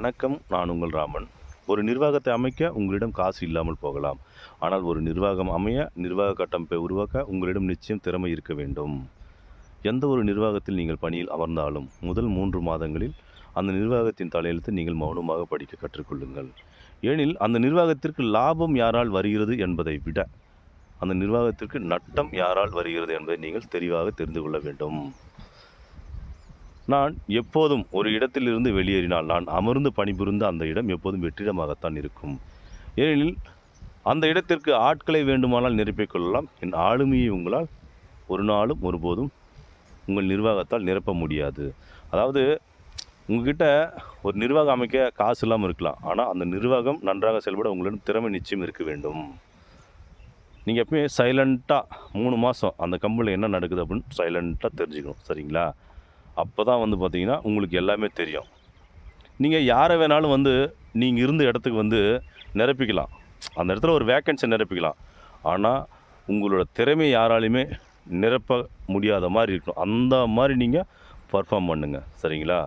வணக்கம். நான் உங்கள் ராமன். ஒரு நிர்வாகத்தை அமைக்க உங்களிடம் காசு இல்லாமல் போகலாம். ஆனால் ஒரு நிர்வாகம் அமைய, நிர்வாக கட்டமைப்பை உருவாக்க உங்களிடம் நிச்சயம் திறமை இருக்க வேண்டும். எந்த ஒரு நிர்வாகத்தில் நீங்கள் பணியில் அமர்ந்தாலும் முதல் 3 மாதங்களில் அந்த நிர்வாகத்தின் தலையெழுத்தை நீங்கள் மௌனமாக படிக்க கற்றுக்கொள்ளுங்கள். ஏனில் அந்த நிர்வாகத்திற்கு லாபம் யாரால் வருகிறது என்பதை விட, அந்த நிர்வாகத்திற்கு நட்டம் யாரால் வருகிறது என்பதை நீங்கள் தெளிவாக தெரிந்து கொள்ள வேண்டும். நான் எப்போதும் ஒரு இடத்திலிருந்து வெளியேறினால் நான் அமர்ந்து பணிபுரிந்த அந்த இடம் எப்போதும் வெற்றிடமாகத்தான் இருக்கும். ஏனெனில் அந்த இடத்திற்கு ஆட்களை வேண்டுமானால் நிரப்பிக் கொள்ளலாம். என் ஆளுமையை உங்களால் ஒரு நாளும் ஒருபோதும் உங்கள் நிர்வாகத்தால் நிரப்ப முடியாது. அதாவது உங்ககிட்ட ஒரு நிர்வாகம் அமைக்க காசு இல்லாமல் இருக்கலாம். ஆனால் அந்த நிர்வாகம் நன்றாக செயல்பட உங்களிடம் திறமை நிச்சயம் இருக்க வேண்டும். நீங்கள் எப்பவுமே சைலண்ட்டாக 3 மாதம் அந்த கம்பெனியில் என்ன நடக்குது அப்படின்னு சைலண்ட்டாக தெரிஞ்சுக்கணும். சரிங்களா? அப்போ தான் பார்த்தீங்கன்னா உங்களுக்கு எல்லாமே தெரியும். நீங்கள் யாரை வேணாலும் நீங்கள் இருந்த இடத்துக்கு நிரப்பிக்கலாம். அந்த இடத்துல ஒரு வேக்கன்ஸை நிரப்பிக்கலாம். ஆனால் உங்களோட திறமை யாராலையுமே நிரப்ப முடியாத மாதிரி இருக்கணும். அந்த மாதிரி நீங்கள் பர்ஃபார்ம் பண்ணுங்கள். சரிங்களா?